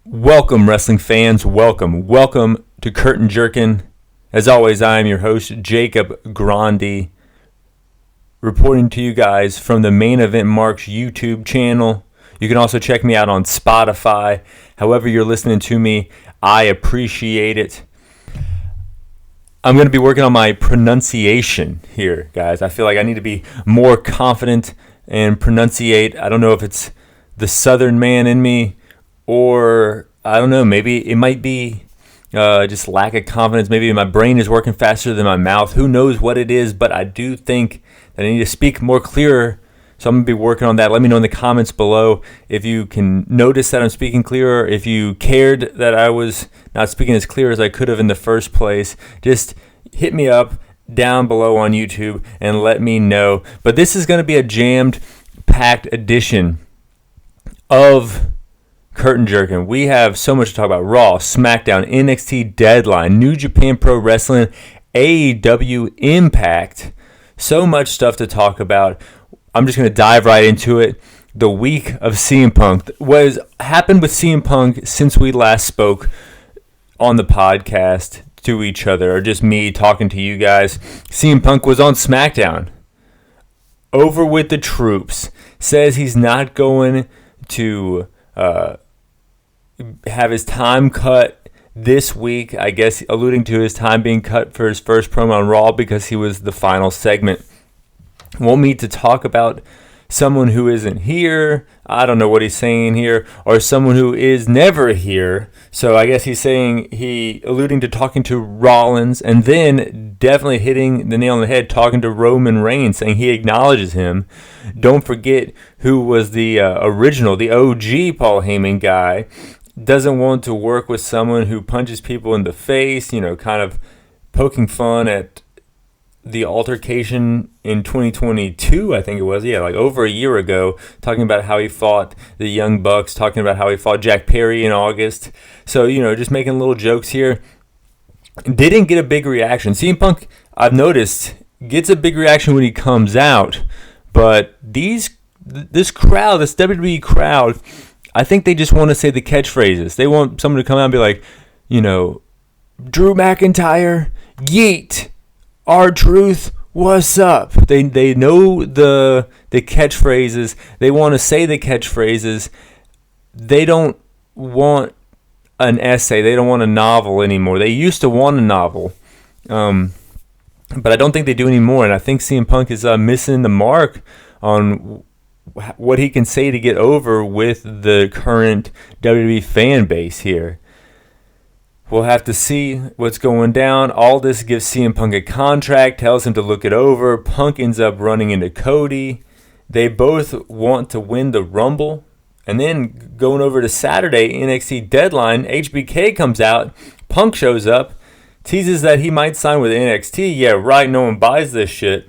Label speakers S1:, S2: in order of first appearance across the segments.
S1: Welcome, wrestling fans. Welcome to Curtain Jerkin. As always, I am your host, Jacob Grondy, reporting to you guys from the Main Event Marks YouTube channel. You can also check me out on Spotify. However you're listening to me, I appreciate it. I'm going to be working on my pronunciation here, guys. I feel like I need to be more confident and pronunciate. I don't know if it's the Southern man in me, or I don't know, maybe it might be just lack of confidence. Maybe my brain is working faster than my mouth. Who knows what it is, but I do think that I need to speak more clearer. So I'm going to be working on that. Let me know in the comments below if you can notice that I'm speaking clearer, if you cared that I was not speaking as clear as I could have in the first place. Just hit me up down below on YouTube and let me know. But this is going to be a jammed, packed edition of Curtain Jerkin. We have so much to talk about. Raw, Smackdown, NXT Deadline, New Japan Pro Wrestling, AEW Impact. So much stuff to talk about. I'm just going to dive right into it. The week of CM Punk. What happened with CM Punk since we last spoke on the podcast to each other, or just me talking to you guys. CM Punk was on Smackdown. Over with the troops. Says he's not going to have his time cut this week, I guess alluding to his time being cut for his first promo on Raw because he was the final segment. Want me to talk about someone who isn't here? I don't know what he's saying here. Or someone who is never here. So I guess he's saying, alluding to talking to Rollins, and then definitely hitting the nail on the head, talking to Roman Reigns, saying he acknowledges him. Don't forget who was the original, the OG Paul Heyman guy. Doesn't want to work with someone who punches people in the face, kind of poking fun at the altercation in 2022, I think it was, like over a year ago, talking about how he fought the Young Bucks, talking about how he fought Jack Perry in August. So, just making little jokes here. Didn't get a big reaction. CM Punk, I've noticed, gets a big reaction when he comes out, but this crowd, this WWE crowd, I think they just want to say the catchphrases. They want someone to come out and be like, Drew McIntyre, yeet, R-Truth, what's up? They know the catchphrases. They want to say the catchphrases. They don't want an essay. They don't want a novel anymore. They used to want a novel, but I don't think they do anymore. And I think CM Punk is missing the mark on what he can say to get over with the current WWE fan base here. We'll have to see what's going down. All this gives CM Punk a contract, tells him to look it over. Punk ends up running into Cody. They both want to win the Rumble. And then going over to Saturday, NXT Deadline, HBK comes out. Punk shows up, teases that he might sign with NXT. Yeah, right, no one buys this shit.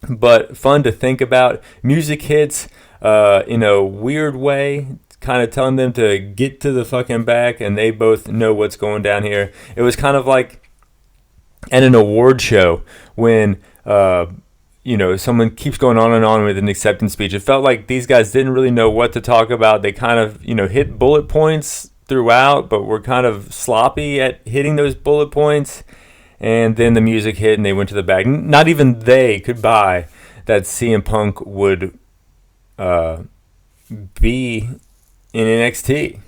S1: But fun to think about. Music hits in a weird way, kind of telling them to get to the fucking back, and they both know what's going down here. It was kind of like at an award show when someone keeps going on and on with an acceptance speech. It felt like these guys didn't really know what to talk about. They kind of hit bullet points throughout, but were kind of sloppy at hitting those bullet points. And then the music hit and they went to the back. Not even they could buy that CM Punk would be in NXT.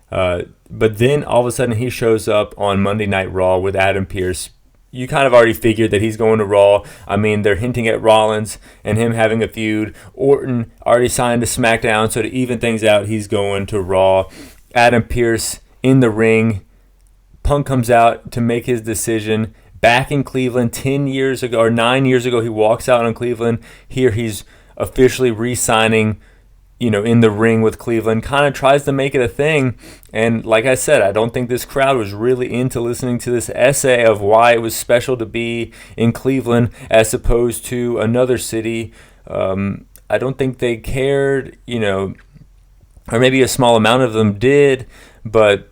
S1: But then all of a sudden he shows up on Monday Night Raw with Adam Pearce. You kind of already figured that he's going to Raw. I mean, they're hinting at Rollins and him having a feud. Orton already signed to Smackdown, so to even things out, he's going to Raw. Adam Pearce in the ring. Punk comes out to make his decision. Back in Cleveland 10 years ago, or 9 years ago, he walks out on Cleveland. Here he's officially re-signing, in the ring with Cleveland. Kind of tries to make it a thing. And like I said, I don't think this crowd was really into listening to this essay of why it was special to be in Cleveland as opposed to another city. I don't think they cared, or maybe a small amount of them did, but,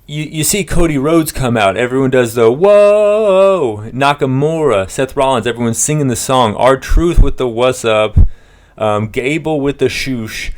S1: You see Cody Rhodes come out. Everyone does the whoa. Nakamura, Seth Rollins, everyone's singing the song. R-Truth with the what's up. Gable with the shoosh.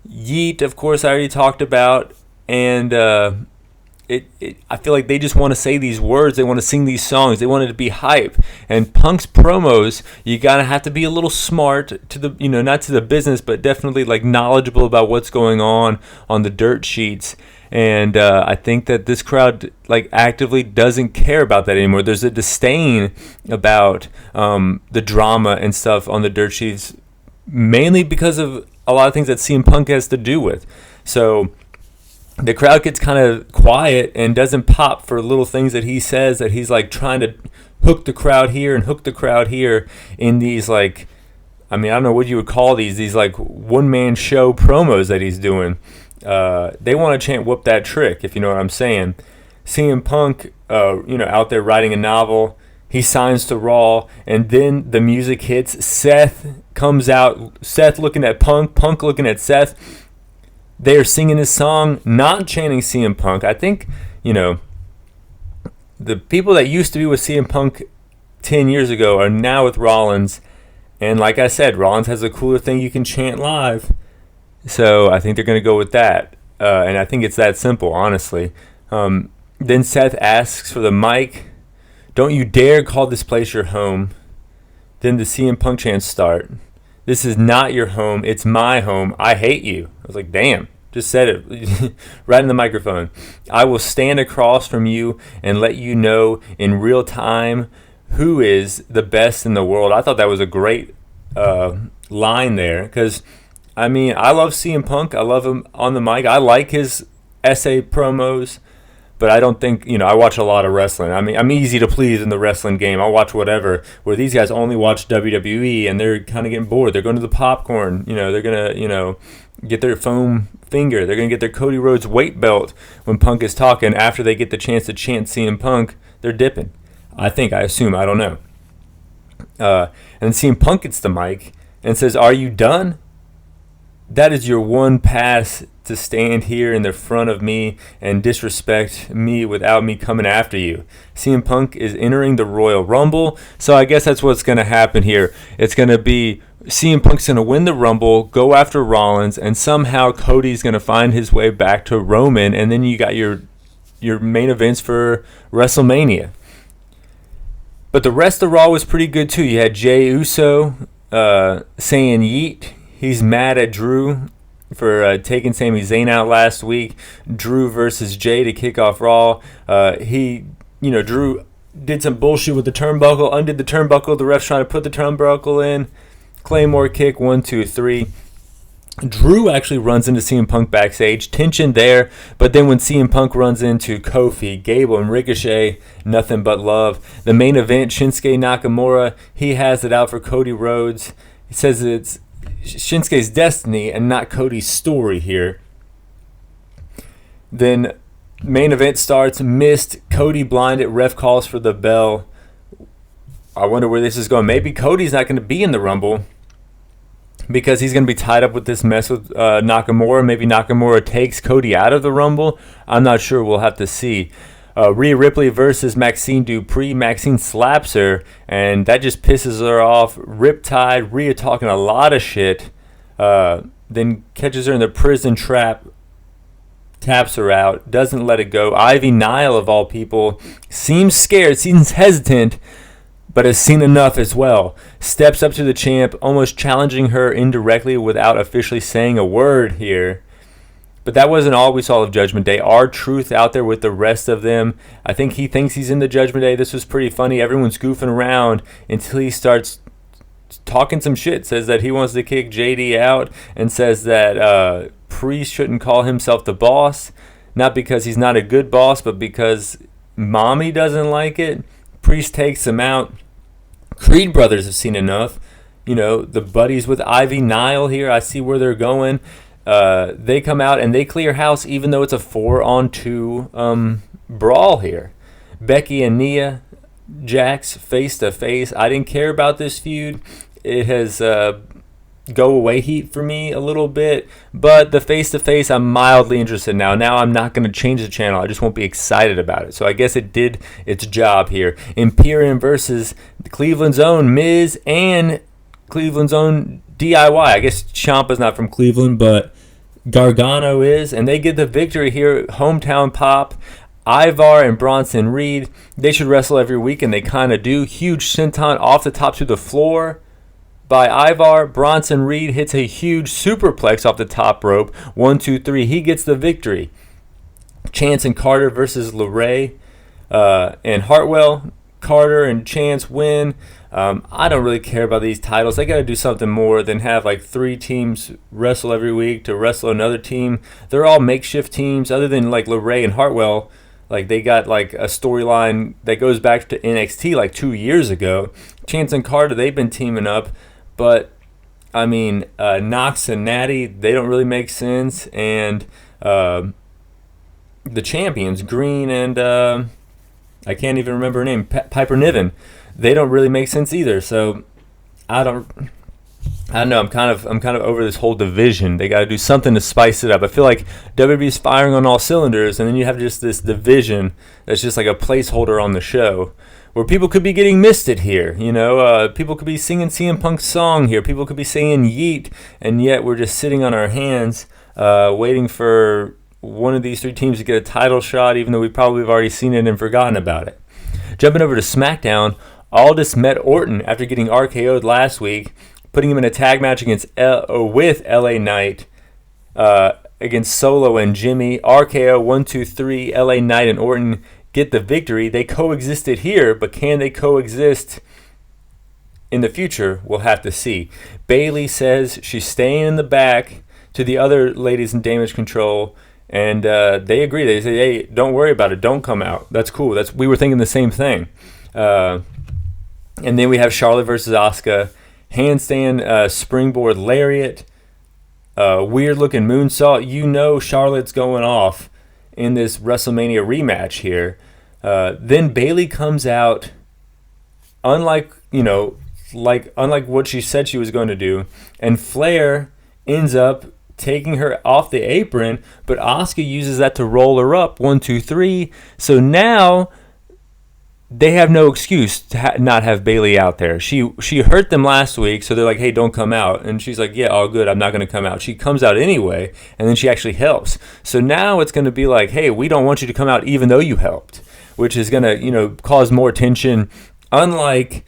S1: Yeet, of course, I already talked about, and I feel like they just want to say these words. They want to sing these songs. They want it to be hype. And Punk's promos, you gotta have to be a little smart to the, not to the business, but definitely like knowledgeable about what's going on the dirt sheets. And I think that this crowd like actively doesn't care about that anymore. There's a disdain about the drama and stuff on the dirt sheets, mainly because of a lot of things that CM Punk has to do with. So the crowd gets kind of quiet and doesn't pop for little things that he says, that he's like trying to hook the crowd here and hook the crowd here in these like, I don't know what you would call these like one-man show promos that he's doing. They want to chant "whoop that trick," if you know what I'm saying. CM Punk, out there writing a novel. He signs to Raw, and then the music hits. Seth comes out. Seth looking at Punk. Punk looking at Seth. They are singing his song, not chanting CM Punk. I think, the people that used to be with CM Punk 10 years ago are now with Rollins. And like I said, Rollins has a cooler thing you can chant live. So I think they're going to go with that. And I think it's that simple, honestly. Then Seth asks for the mic. Don't you dare call this place your home. Then the CM Punk chants start. This is not your home. It's my home. I hate you. I was like, damn. Just said it right in the microphone. I will stand across from you and let you know in real time who is the best in the world. I thought that was a great line there because, I love CM Punk. I love him on the mic. I like his essay promos, but I don't think, I watch a lot of wrestling. I'm easy to please in the wrestling game. I'll watch whatever, where these guys only watch WWE and they're kind of getting bored. They're going to the popcorn. They're going to, get their foam finger. They're going to get their Cody Rhodes weight belt when Punk is talking. After they get the chance to chant CM Punk, they're dipping. I assume, I don't know. And CM Punk gets the mic and says, "Are you done? That is your one pass to stand here in the front of me and disrespect me without me coming after you." CM Punk is entering the Royal Rumble, so I guess that's what's going to happen here. It's going to be CM Punk's going to win the Rumble, go after Rollins, and somehow Cody's going to find his way back to Roman, and then you got your main events for WrestleMania. But the rest of Raw was pretty good too. You had Jey Uso saying yeet. He's mad at Drew for taking Sami Zayn out last week. Drew versus Jey to kick off Raw. Drew did some bullshit with the turnbuckle, undid the turnbuckle. The ref's trying to put the turnbuckle in. Claymore kick, 1, 2, 3. Drew actually runs into CM Punk backstage. Tension there. But then when CM Punk runs into Kofi, Gable, and Ricochet, nothing but love. The main event, Shinsuke Nakamura, he has it out for Cody Rhodes. He says it's Shinsuke's destiny and not Cody's story here. Then main event starts, missed. Cody blinded, ref calls for the bell. I wonder where this is going. Maybe Cody's not going to be in the Rumble because he's going to be tied up with this mess with Nakamura. Maybe Nakamura takes Cody out of the Rumble. I'm not sure. We'll have to see. Rhea Ripley versus Maxine Dupree. Maxine slaps her, and that just pisses her off. Riptide, Rhea talking a lot of shit. Then catches her in the prison trap, taps her out, doesn't let it go. Ivy Nile, of all people, seems scared, seems hesitant, but has seen enough as well. Steps up to the champ, almost challenging her indirectly without officially saying a word here. But that wasn't all we saw of Judgment Day. R-Truth out there with the rest of them. I think he thinks he's in the Judgment Day. This was pretty funny. Everyone's goofing around until he starts talking some shit. Says that he wants to kick JD out and says that Priest shouldn't call himself the boss. Not because he's not a good boss, but because Mommy doesn't like it. Priest takes him out. Creed brothers have seen enough. The buddies with Ivy Nile here. I see where they're going. They come out and they clear house even though it's a 4-on-2 brawl here. Becky and Nia Jax face to face. I didn't care about this feud. It has go away heat for me a little bit, but the face to face I'm mildly interested now. Now I'm not going to change the channel. I just won't be excited about it. So I guess it did its job here. Imperium versus Cleveland's own Miz and Cleveland's own DIY. I guess Ciampa's not from Cleveland, but Gargano is, and they get the victory here. Hometown pop. Ivar and Bronson Reed, they should wrestle every week, and they kind of do. Huge senton off the top to the floor by Ivar. Bronson Reed hits a huge superplex off the top rope. 1, 2, 3. He gets the victory. Chance and Carter versus LeRae and Hartwell. Carter and Chance win. I don't really care about these titles. They got to do something more than have like 3 teams wrestle every week to wrestle another team. They're all makeshift teams other than like LeRae and Hartwell. Like they got like a storyline that goes back to NXT like 2 years ago. Chance and Carter, they've been teaming up. But, I mean, Knox and Natty, they don't really make sense. And the champions, Green and I can't even remember her name, Piper Niven, they don't really make sense either. So I don't know. I'm kind of over this whole division. They got to do something to spice it up. I feel like WWE is firing on all cylinders, and then you have just this division that's just like a placeholder on the show, where people could be getting misted here. You know, people could be singing CM Punk's song here. People could be saying yeet, and yet we're just sitting on our hands, waiting for one of these 3 teams to get a title shot, even though we probably have already seen it and forgotten about it. Jumping over to SmackDown, Aldis met Orton after getting RKO'd last week, putting him in a tag match with LA Knight against Solo and Jimmy. RKO 1, 2, 3. LA Knight and Orton get the victory. They coexisted here, but can they coexist in the future? We'll have to see. Bayley says she's staying in the back to the other ladies in Damage Control, and they agree. They say, hey, don't worry about it. Don't come out. That's cool. We were thinking the same thing. And then we have Charlotte versus Asuka. Handstand, springboard lariat, weird-looking moonsault. You know Charlotte's going off in this WrestleMania rematch here. Then Bayley comes out, unlike what she said she was going to do, and Flair ends up taking her off the apron, but Asuka uses that to roll her up. 1, 2, 3. So now they have no excuse to not have Bayley out there. She hurt them last week, so they're like, hey, don't come out. And she's like, yeah, all good, I'm not going to come out. She comes out anyway, and then she actually helps. So now it's going to be like, hey, we don't want you to come out even though you helped, which is going to, cause more tension. Unlike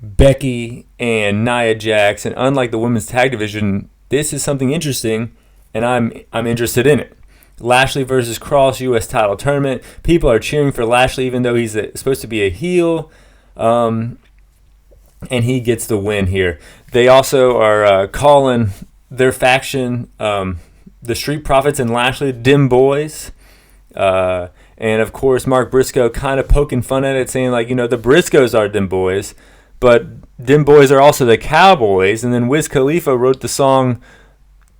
S1: Becky and Nia Jax, and unlike the women's tag division, this is something interesting, and I'm interested in it. Lashley versus Cross U.S. title tournament. People are cheering for Lashley even though he's supposed to be a heel, and he gets the win here. They also are calling their faction the Street Profits and Lashley Dim Boys. And, of course, Mark Briscoe kind of poking fun at it, saying, like, the Briscoes are Dim Boys, but Dim Boys are also the Cowboys. And then Wiz Khalifa wrote the song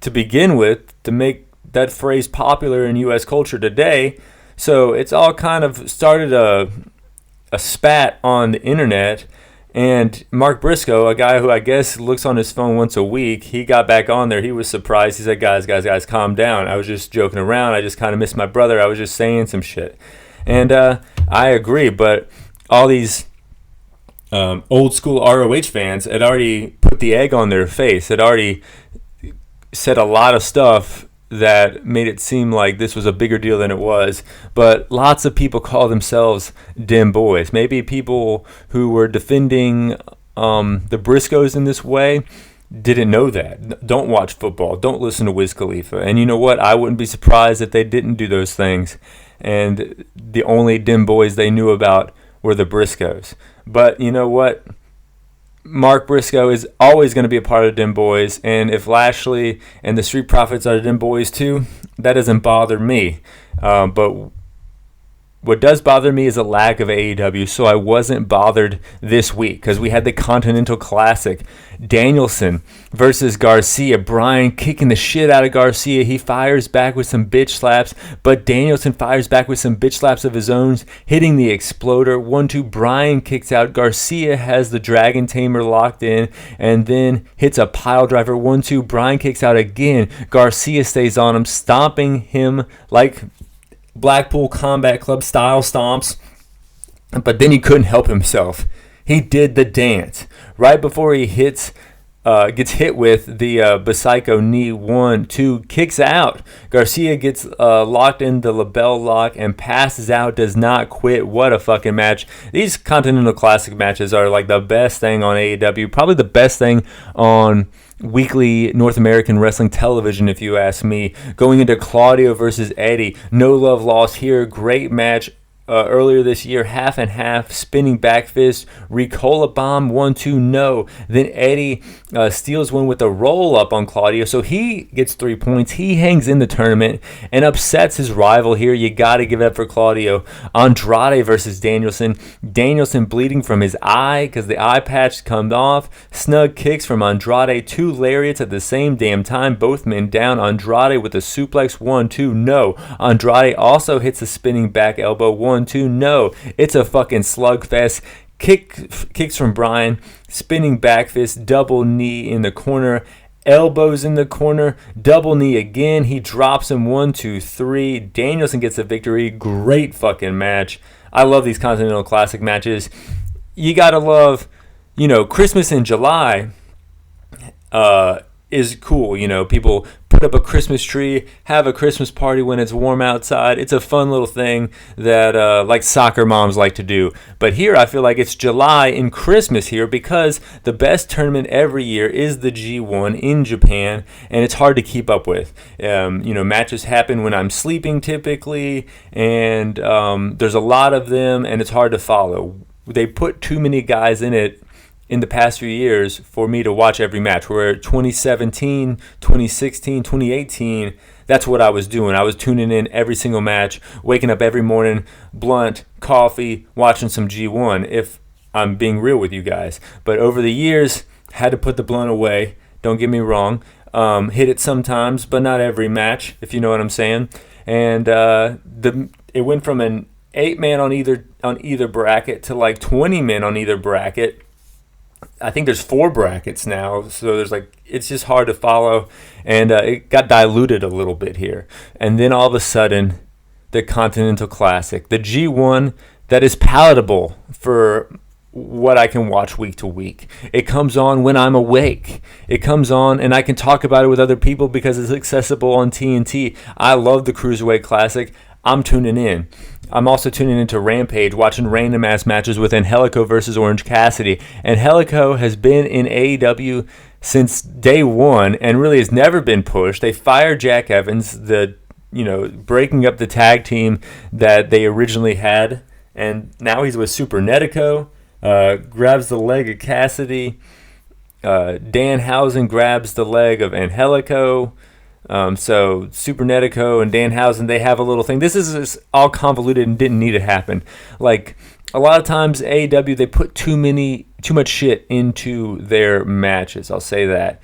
S1: to begin with to make that phrase popular in U.S. culture today. So it's all kind of started a spat on the internet. And Mark Briscoe, a guy who I guess looks on his phone once a week, he got back on there. He was surprised. He said, guys, calm down. I was just joking around. I just kind of missed my brother. I was just saying some shit. And I agree, but all these old school ROH fans had already put the egg on their face, had already said a lot of stuff that made it seem like this was a bigger deal than it was. But lots of people call themselves Dim Boys. Maybe people who were defending the Briscoes in this way didn't know that. Don't watch football. Don't listen to Wiz Khalifa. And you know what? I wouldn't be surprised if they didn't do those things. And the only Dim Boys they knew about were the Briscoes. But you know what? Mark Briscoe is always going to be a part of Dim Boys, and if Lashley and the Street Profits are Dim Boys too, that doesn't bother me. But what does bother me is a lack of AEW, so I wasn't bothered this week because we had the Continental Classic. Danielson versus Garcia. Bryan kicking the shit out of Garcia. He fires back with some bitch slaps, but Danielson fires back with some bitch slaps of his own, hitting the exploder. 1-2, Bryan kicks out. Garcia has the Dragon Tamer locked in and then hits a pile driver. 1-2, Bryan kicks out again. Garcia stays on him, stomping him like Blackpool Combat Club style stomps, but then he couldn't help himself. He did the dance. Right before he hits gets hit with the Psycho knee 1-2, kicks out. Garcia gets locked in the label lock and passes out, does not quit. What a fucking match. These Continental Classic matches are like the best thing on AEW, probably the best thing on weekly North American wrestling television, if you ask me. Going into Claudio versus Eddie, no love lost here. Great match. Earlier this year, half and half, spinning back fist, Ricola bomb, 1-2, no. Then Eddie steals one with a roll up on Claudio, so he gets 3 points. He hangs in the tournament and upsets his rival here. You got to give it up for Claudio. Andrade versus Danielson. Danielson bleeding from his eye because the eye patch comes off. Snug kicks from Andrade, 2 lariats at the same damn time. Both men down. Andrade with a suplex, 1-2, no. Andrade also hits a spinning back elbow, 1-2, no. It's a fucking slugfest. Kicks from Bryan, spinning back fist, double knee in the corner, elbows in the corner, double knee again. He drops him, 1-2-3. Danielson gets a victory. Great fucking match. I love these Continental Classic matches. You gotta love, Christmas in July is cool. People put up a Christmas tree, have a Christmas party when it's warm outside. It's a fun little thing that like soccer moms like to do. But here I feel like it's July and Christmas here because the best tournament every year is the G1 in Japan, and it's hard to keep up with. Matches happen when I'm sleeping typically, and there's a lot of them, and it's hard to follow. They put too many guys in it in the past few years for me to watch every match. Where 2017, 2016, 2018, that's what I was doing. I was tuning in every single match, waking up every morning, blunt, coffee, watching some G1, if I'm being real with you guys. But over the years, had to put the blunt away. Don't get me wrong. Hit it sometimes, but not every match, if you know what I'm saying. And it went from an 8-man on either bracket to like 20 men on either bracket. I think there's 4 brackets now, so it's just hard to follow, and it got diluted a little bit here. And then all of a sudden, the Continental Classic, the G1 that is palatable for what I can watch week to week. It comes on when I'm awake. It comes on and I can talk about it with other people because it's accessible on TNT. I love the Cruiserweight Classic. I'm tuning in. I'm also tuning into Rampage, watching random ass matches with Angelico versus Orange Cassidy. Angelico has been in AEW since day one and really has never been pushed. They fired Jack Evans, breaking up the tag team that they originally had, and now he's with Super Netico. Grabs the leg of Cassidy. Danhausen grabs the leg of Angelico. So Super Netico and Danhausen, they have a little thing. This is all convoluted and didn't need to happen. Like a lot of times AEW, they put too much shit into their matches. I'll say that.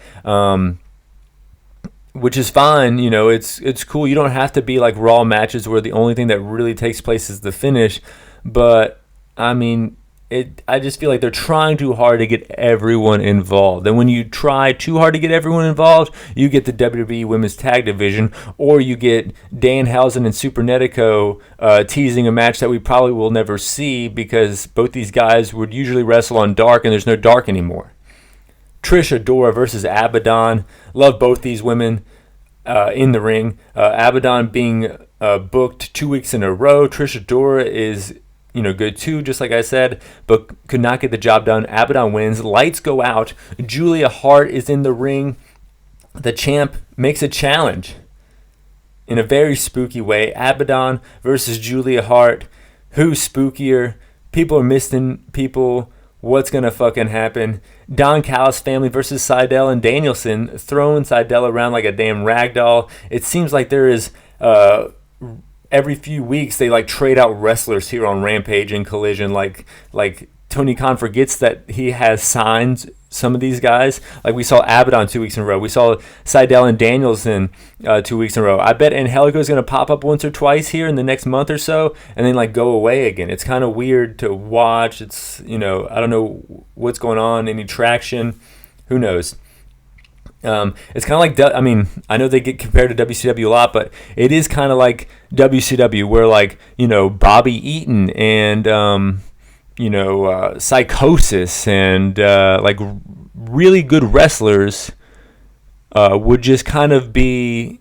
S1: Which is fine, it's cool. You don't have to be like Raw matches where the only thing that really takes place is the finish. But I mean, I just feel like they're trying too hard to get everyone involved. And when you try too hard to get everyone involved, you get the WWE Women's Tag Division, or you get Danhausen and Super Netico teasing a match that we probably will never see because both these guys would usually wrestle on Dark, and there's no Dark anymore. Trish Adora versus Abaddon. Love both these women in the ring. Abaddon being booked 2 weeks in a row. Trish Adora is good too, just like I said, but could not get the job done. Abaddon wins. Lights go out. Julia Hart is in the ring. The champ makes a challenge in a very spooky way. Abaddon versus Julia Hart. Who's spookier? People are missing people. What's going to fucking happen? Don Callis family versus Seidel and Danielson, throwing Seidel around like a damn ragdoll. It seems like there is... every few weeks they like trade out wrestlers here on Rampage and Collision. Like Tony Khan forgets that he has signed some of these guys. Like we saw Abaddon 2 weeks in a row. We saw Seidel and Danielson 2 weeks in a row. I bet Angelico is going to pop up once or twice here in the next month or so and then like go away again. It's kind of weird to watch. It's, I don't know what's going on, any traction. Who knows? It's kind of like, I know they get compared to WCW a lot, but it is kind of like WCW where like, Bobby Eaton and, Psychosis and like really good wrestlers would just kind of be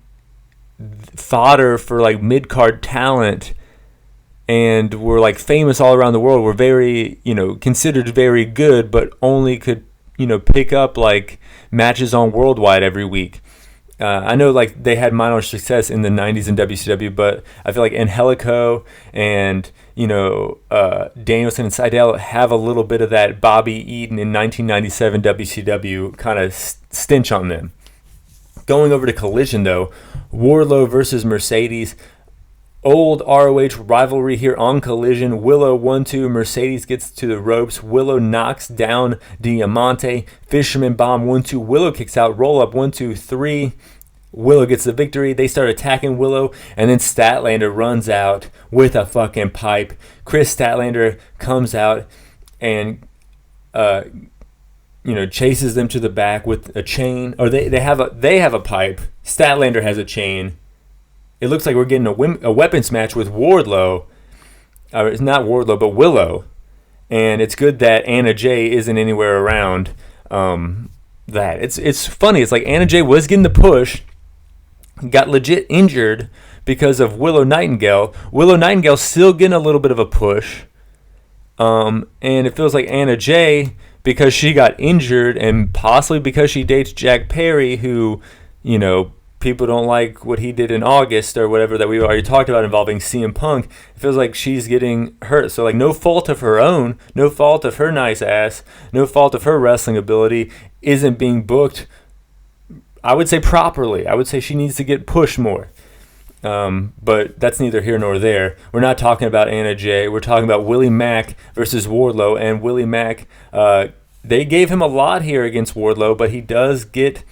S1: fodder for like mid-card talent, and were like famous all around the world, were very, considered very good, but only could, pick up like matches on Worldwide every week. I know like they had minor success in the 90s in WCW, but I feel like Angelico and, Danielson and Seidel have a little bit of that Bobby Eaton in 1997 WCW kind of stench on them. Going over to Collision, though, Wardlow versus Mercedes. Old ROH rivalry here on Collision. Willow 1-2. Mercedes gets to the ropes. Willow knocks down Diamante. Fisherman bomb 1-2. Willow kicks out. Roll up 1-2-3. Willow gets the victory. They start attacking Willow, and then Statlander runs out with a fucking pipe. Chris Statlander comes out and chases them to the back with a chain, or they have a pipe. Statlander has a chain. It looks like we're getting a weapons match with Wardlow. It's not Wardlow, but Willow. And it's good that Anna Jay isn't anywhere around that. It's funny. It's like Anna Jay was getting the push, got legit injured because of Willow Nightingale. Willow Nightingale's still getting a little bit of a push. And it feels like Anna Jay, because she got injured and possibly because she dates Jack Perry, who, people don't like what he did in August or whatever that we already talked about involving CM Punk. It feels like she's getting hurt. So, like, no fault of her own, no fault of her nice ass, no fault of her wrestling ability, isn't being booked, I would say, properly. I would say she needs to get pushed more. But that's neither here nor there. We're not talking about Anna Jay. We're talking about Willie Mack versus Wardlow. And Willie Mack, they gave him a lot here against Wardlow, but he does get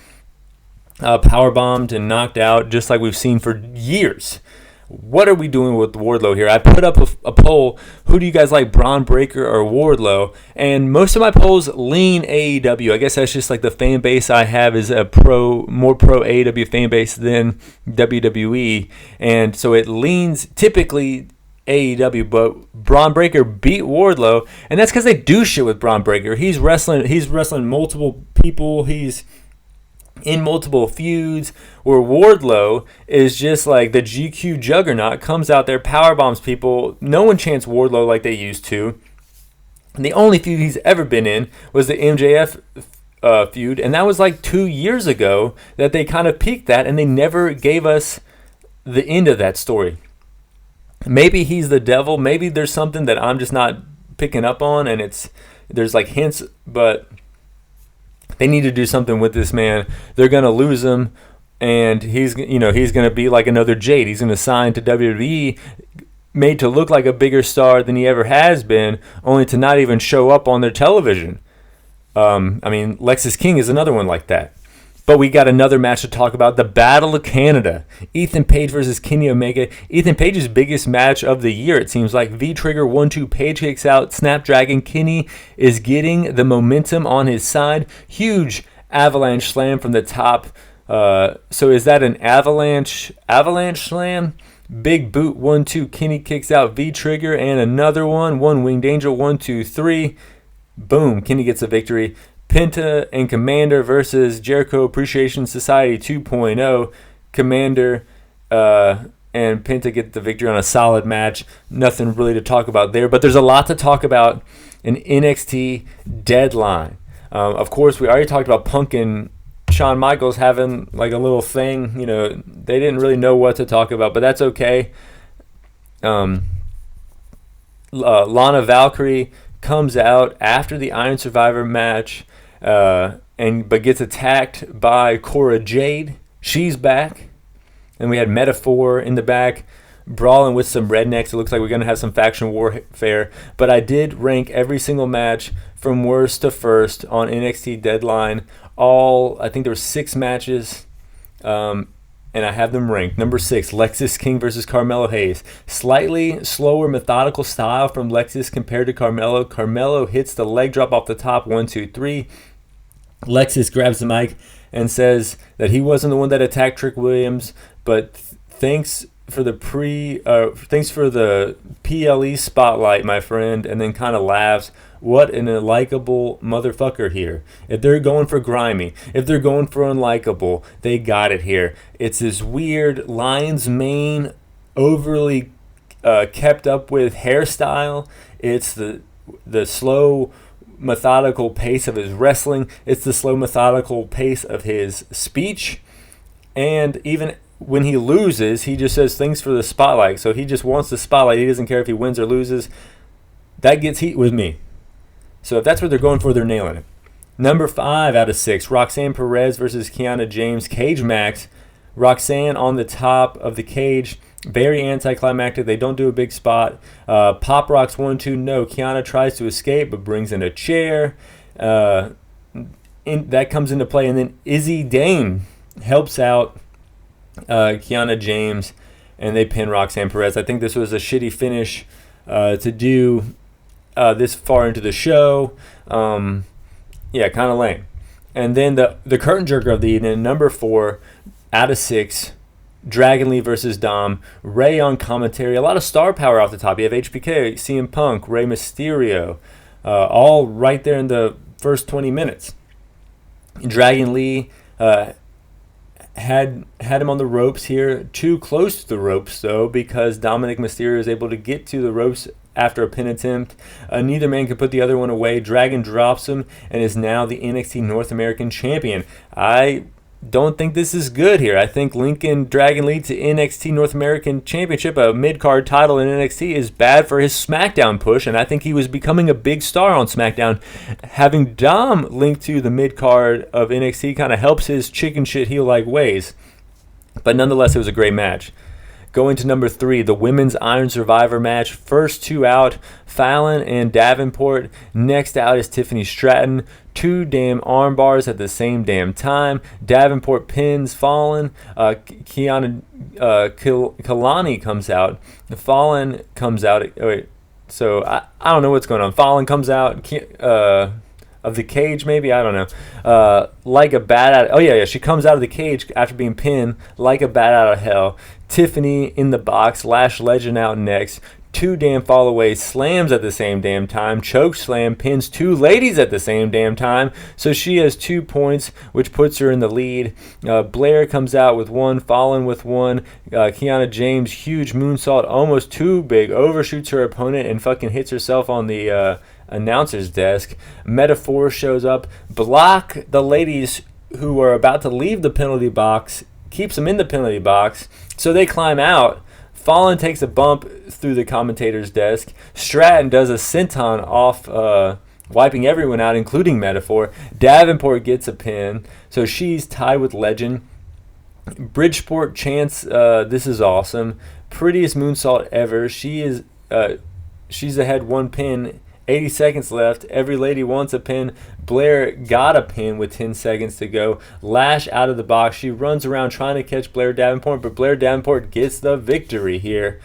S1: powerbombed and knocked out, just like we've seen for years. What are we doing with Wardlow here? I put up a poll. Who do you guys like, Braun Breaker or Wardlow? And most of my polls lean AEW. I guess that's just like the fan base I have is more pro AEW fan base than WWE. And so it leans typically AEW, but Braun Breaker beat Wardlow, and that's because they do shit with Braun Breaker. He's wrestling multiple people. He's in multiple feuds, where Wardlow is just like the GQ juggernaut, comes out there, power bombs people. No one chants Wardlow like they used to. And the only feud he's ever been in was the MJF feud, and that was like 2 years ago that they kind of peaked that, and they never gave us the end of that story. Maybe he's the devil. Maybe there's something that I'm just not picking up on, and there's like hints, but they need to do something with this man. They're going to lose him, and he's going to be like another Jade. He's going to sign to WWE, made to look like a bigger star than he ever has been, only to not even show up on their television. Lexis King is another one like that. But we got another match to talk about, the Battle of Canada. Ethan Page versus Kenny Omega. Ethan Page's biggest match of the year, it seems like. V-Trigger 1-2, Page kicks out, Snapdragon. Kenny is getting the momentum on his side. Huge avalanche slam from the top. So is that an avalanche slam? Big boot 1-2, Kenny kicks out V-Trigger, and another one Winged Angel 1-2-3. Boom, Kenny gets a victory. Penta and Commander versus Jericho Appreciation Society 2.0. Commander and Penta get the victory on a solid match. Nothing really to talk about there, but there's a lot to talk about in NXT Deadline. Of course, we already talked about Punk and Shawn Michaels having like a little thing. They didn't really know what to talk about, but that's okay. Lana Valkyrie comes out after the Iron Survivor match, but gets attacked by Cora Jade. She's back, and we had Metaphor in the back brawling with some rednecks. It looks like we're going to have some faction warfare, but I did rank every single match from worst to first on NXT Deadline. I think there were 6 matches, and I have them ranked. Number 6, Lexis King versus Carmelo Hayes. Slightly slower, methodical style from Lexis compared to Carmelo. Carmelo hits the leg drop off the top, 1, 2, 3. Lexis grabs the mic and says that he wasn't the one that attacked Trick Williams, but thanks for the thanks for the PLE spotlight, my friend," and then kind of laughs. What an unlikable motherfucker here. If they're going for grimy, if they're going for unlikable, they got it here. It's this weird lion's mane, overly kept up with hairstyle. It's the slow, methodical pace of his wrestling. It's the slow, methodical pace of his speech. And even when he loses, he just says thanks for the spotlight. So he just wants the spotlight. He doesn't care if he wins or loses. That gets heat with me. So if that's what they're going for, they're nailing it. Number 5 out of 6, Roxanne Perez versus Kiana James. Cage match. Roxanne on the top of the cage. Very anticlimactic. They don't do a big spot. Pop rocks 1-2. No. Kiana tries to escape but brings in a chair. That comes into play. And then Izzy Dane helps out Kiana James, and they pin Roxanne Perez. I think this was a shitty finish to do this far into the show. Yeah, kind of lame. And then the curtain jerker of the evening, number 4 out of 6, Dragon Lee versus Dom. Ray on commentary. A lot of star power off the top. You have HBK, CM Punk, Rey Mysterio, all right there in the first 20 minutes. Dragon Lee had him on the ropes here. Too close to the ropes, though, because Dominic Mysterio is able to get to the ropes after a pin attempt. Neither man could put the other one away. Dragon drops him and is now the NXT North American Champion. I don't think this is good here. I think linking Dragon Lee to NXT North American Championship, a mid-card title in NXT, is bad for his Smackdown push, and I think he was becoming a big star on Smackdown. Having Dom linked to the mid-card of NXT kind of helps his chicken shit heel-like ways. But nonetheless, it was a great match. Going to number 3, the Women's Iron Survivor match. First 2 out, Fallon and Davenport. Next out is Tiffany Stratton. 2 damn arm bars at the same damn time. Davenport pins Fallon. Kalani comes out. Fallon comes out. Wait, so I don't know what's going on. Fallon comes out of the cage, maybe, I don't know. Like a bat out. Oh yeah, she comes out of the cage after being pinned like a bat out of hell. Tiffany in the box. Lash Legend out next. 2 damn fall-aways, slams at the same damn time. Choke slam, pins 2 ladies at the same damn time. So she has 2 points, which puts her in the lead. Blair comes out with 1, Fallon with 1. Kiana James, huge moonsault, almost too big, overshoots her opponent and fucking hits herself on the announcer's desk. Metaphor shows up, block the ladies who are about to leave the penalty box, keeps them in the penalty box, so they climb out. Fallon takes a bump through the commentator's desk. Stratton does a senton off, wiping everyone out, including Metaphor. Davenport gets a pin, so she's tied with Legend. Bridgeport chants, "This is awesome." Prettiest moonsault ever. She's ahead 1 pin. 80 seconds left. Every lady wants a pin. Blair got a pin with 10 seconds to go. Lash out of the box. She runs around trying to catch Blair Davenport, but Blair Davenport gets the victory here.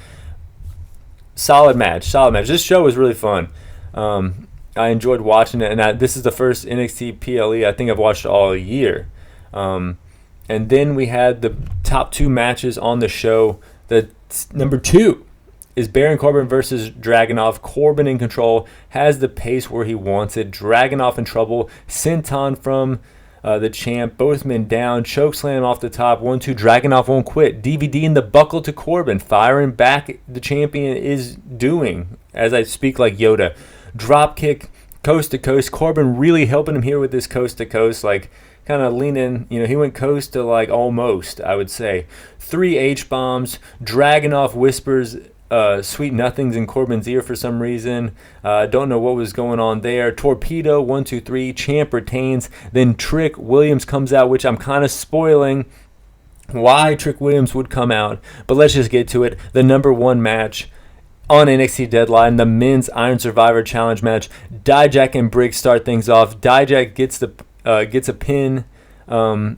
S1: Solid match. This show was really fun. I enjoyed watching it, and this is the first NXT PLE I think I've watched all year. And then we had the top 2 matches on the show. The number 2 is Baron Corbin versus Dragunov. Corbin in control, has the pace where he wants it. Dragunov in trouble. Senton from the champ. Both men down. Chokeslam off the top. 1-2. Dragunov won't quit. DVD in the buckle to Corbin. Firing back the champion is doing, as I speak like Yoda. Drop kick, coast to coast. Corbin really helping him here with this coast to coast. Like, kind of leaning, he went coast to like almost, I would say. 3 H-bombs. Dragunov whispers sweet nothings in Corbin's ear for some reason. Don't know what was going on there. Torpedo, 1, 2, 3. Champ retains. Then Trick Williams comes out, which I'm kind of spoiling why Trick Williams would come out. But let's just get to it. The number 1 match on NXT Deadline, the Men's Iron Survivor Challenge match. Dijak and Briggs start things off. Dijak gets a pin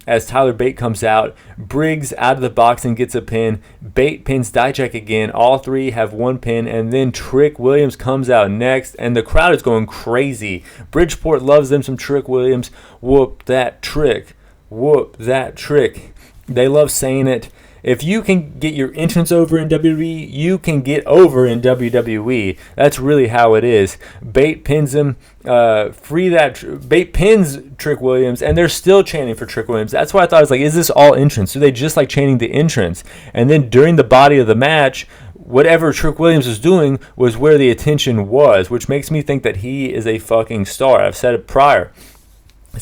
S1: as Tyler Bate comes out. Briggs out of the box and gets a pin. Bate pins Dijak again. All 3 have 1 pin, and then Trick Williams comes out next, and the crowd is going crazy. Bridgeport loves them some Trick Williams. Whoop that trick. Whoop that trick. They love saying it. If you can get your entrance over in WWE, you can get over in WWE. That's really how it is. Bate pins him. Bate pins Trick Williams, and they're still chanting for Trick Williams. That's why I thought, I was like, is this all entrance? Do they just like chanting the entrance? And then during the body of the match, whatever Trick Williams was doing was where the attention was, which makes me think that he is a fucking star. I've said it prior.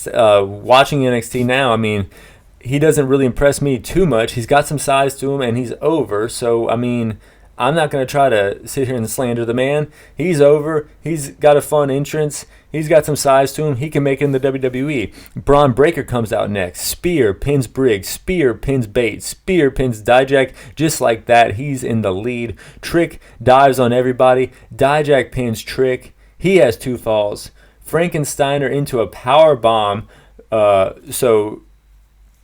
S1: Watching NXT now, I mean, he doesn't really impress me too much. He's got some size to him, and he's over. So, I mean, I'm not going to try to sit here and slander the man. He's over. He's got a fun entrance. He's got some size to him. He can make it in the WWE. Braun Breaker comes out next. Spear pins Briggs. Spear pins Bates. Spear pins Dijak. Just like that, he's in the lead. Trick dives on everybody. Dijak pins Trick. He has 2 falls. Frankensteiner into a power bomb. So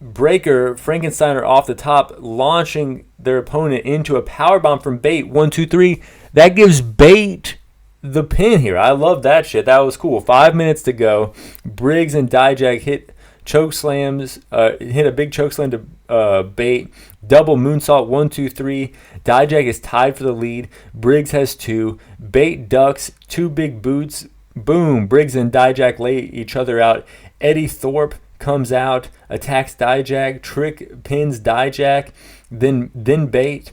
S1: Breaker, Frankensteiner off the top, launching their opponent into a powerbomb from Bate. 1, 2, 3. That gives Bate the pin here. I love that shit. That was cool. 5 minutes to go. Briggs and Dijak hit choke slams, hit a big choke slam to Bate. Double moonsault. 1, 2, 3. Dijak is tied for the lead. Briggs has 2. Bate ducks. 2 big boots. Boom. Briggs and Dijak lay each other out. Eddie Thorpe comes out, attacks Dijak. Trick pins Dijak, then Bate.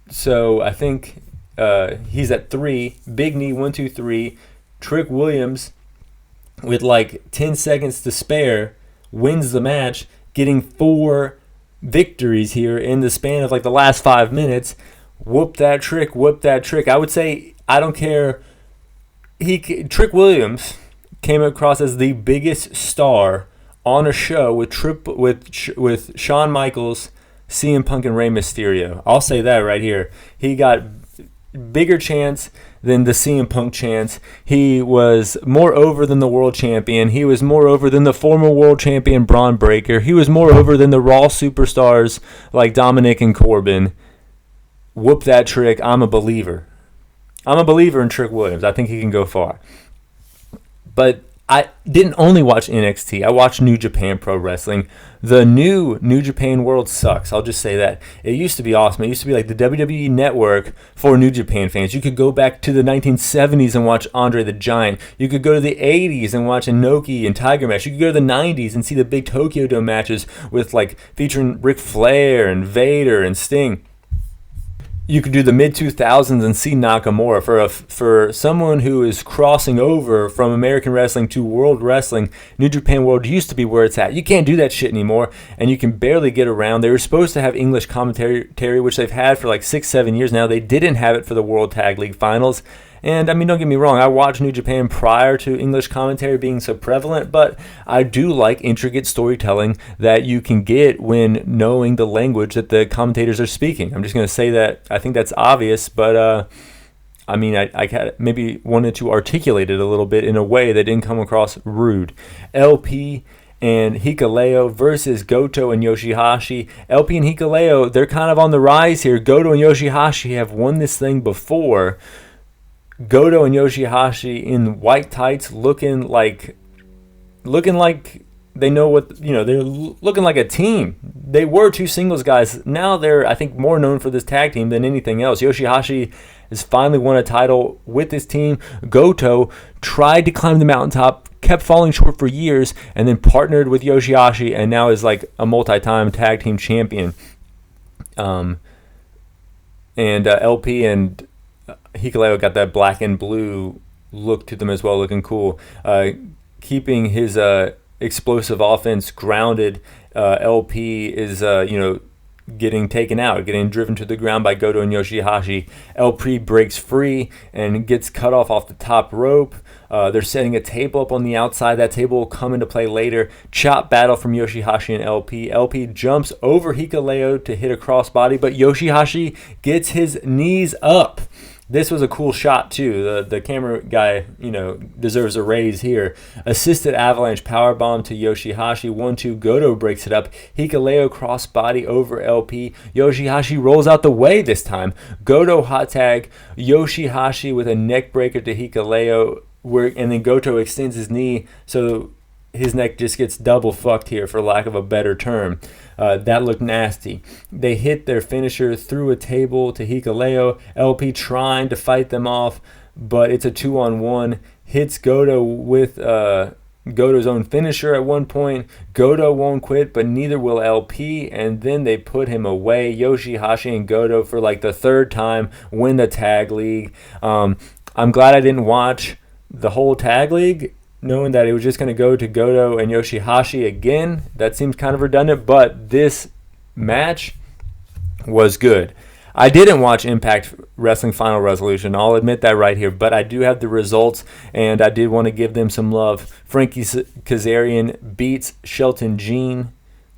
S1: So I think he's at 3. Big knee, 1, 2, 3. Trick Williams, with like 10 seconds to spare, wins the match, getting 4 victories here in the span of like the last 5 minutes. Whoop that Trick, whoop that Trick. I would say, I don't care. Trick Williams came across as the biggest star on a show with Shawn Michaels, CM Punk, and Rey Mysterio. I'll say that right here. He got bigger chance than the CM Punk chance. He was more over than the world champion. He was more over than the former world champion Braun Breaker. He was more over than the Raw superstars like Dominic and Corbin. Whoop that Trick. I'm a believer. I'm a believer in Trick Williams. I think he can go far. But I didn't only watch NXT. I watched New Japan Pro Wrestling. The new New Japan World sucks. I'll just say that. It used to be awesome. It used to be like the WWE Network for New Japan fans. You could go back to the 1970s and watch Andre the Giant. You could go to the 80s and watch Inoki and Tiger Match. You could go to the 90s and see the big Tokyo Dome matches with like featuring Ric Flair and Vader and Sting. You could do the mid-2000s and see Nakamura. For someone who is crossing over from American wrestling to world wrestling, New Japan World used to be where it's at. You can't do that shit anymore, and you can barely get around. They were supposed to have English commentary, which they've had for like 6-7 years now. They didn't have it for the World Tag League Finals. And, I mean, don't get me wrong, I watched New Japan prior to English commentary being so prevalent, but I do like intricate storytelling that you can get when knowing the language that the commentators are speaking. I'm just going to say that. I think that's obvious, but, I mean, I maybe wanted to articulate it a little bit in a way that didn't come across rude. LP and Hikuleo versus Goto and Yoshihashi. LP and Hikuleo, they're kind of on the rise here. Goto and Yoshihashi have won this thing before. Goto and Yoshihashi in white tights, looking like they know what, they're looking like a team. They were 2 singles guys. Now they're, I think, more known for this tag team than anything else. Yoshihashi has finally won a title with this team. Goto tried to climb the mountaintop, kept falling short for years, and then partnered with Yoshihashi, and now is like a multi-time tag team champion. And LP and Hikuleo got that black and blue look to them as well, looking cool. Keeping his explosive offense grounded, LP is, getting taken out, getting driven to the ground by Goto and Yoshihashi. LP breaks free and gets cut off the top rope. They're setting a table up on the outside. That table will come into play later. Chop battle from Yoshihashi and LP. LP jumps over Hikuleo to hit a crossbody, but Yoshihashi gets his knees up. This was a cool shot, too. The camera guy, deserves a raise here. Assisted avalanche powerbomb to Yoshihashi. 1-2. Goto breaks it up. Hikuleo crossbody over LP. Yoshihashi rolls out the way this time. Goto hot tag. Yoshihashi with a neck breaker to Hikuleo. And then Goto extends his knee. So his neck just gets double fucked here, for lack of a better term. That looked nasty. They hit their finisher through a table to Hikuleo. LP trying to fight them off, but it's a 2-on-1. Hits Goto with Goto's own finisher at one point. Goto won't quit, but neither will LP, and then they put him away. Yoshihashi and Goto, for like the third time, win the tag league. I'm glad I didn't watch the whole tag league, knowing that it was just going to go to Goto and Yoshihashi again. That seems kind of redundant, but this match was good. I didn't watch Impact Wrestling Final Resolution. I'll admit that right here, but I do have the results, and I did want to give them some love. Frankie Kazarian beats Shelton Jean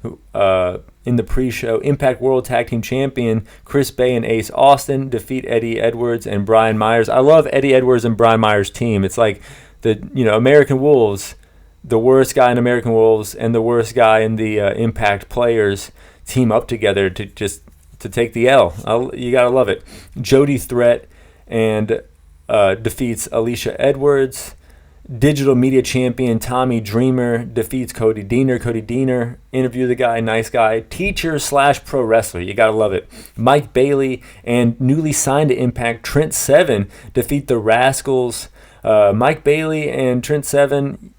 S1: in the pre-show. Impact World Tag Team Champion Chris Bay and Ace Austin defeat Eddie Edwards and Brian Myers. I love Eddie Edwards and Brian Myers' team. It's like the American Wolves, the worst guy in American Wolves and the worst guy in the Impact Players team up together to take the L. You gotta love it. Jody Threat and defeats Alicia Edwards. Digital Media Champion Tommy Dreamer defeats Cody Deaner. Cody Deaner, interview the guy, nice guy. Teacher / pro wrestler, you gotta love it. Mike Bailey and newly signed to Impact Trent Seven defeat the Rascals. Mike Bailey and Trent Seven,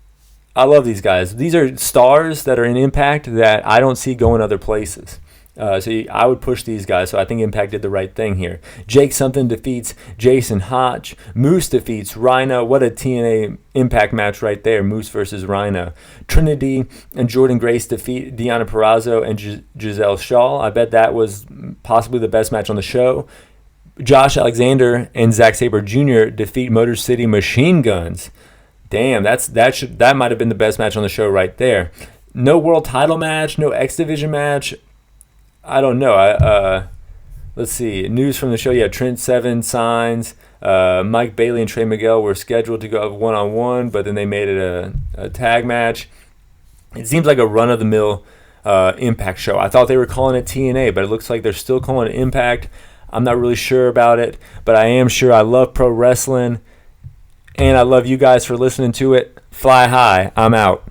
S1: I love these guys. These are stars that are in Impact that I don't see going other places. So I would push these guys, so I think Impact did the right thing here. Jake Something defeats Jason Hotch. Moose defeats Rhino. What a TNA Impact match right there, Moose versus Rhino. Trinity and Jordan Grace defeat Deonna Purrazzo and Giselle Shaw. I bet that was possibly the best match on the show. Josh Alexander and Zack Sabre Jr. defeat Motor City Machine Guns. Damn, that might have been the best match on the show right there. No world title match, no X Division match. I don't know. Let's see. News from the show. Yeah, Trent Seven signs. Mike Bailey and Trey Miguel were scheduled to go one-on-one, but then they made it a tag match. It seems like a run-of-the-mill Impact show. I thought they were calling it TNA, but it looks like they're still calling it Impact. I'm not really sure about it, but I am sure I love pro wrestling, and I love you guys for listening to it. Fly high. I'm out.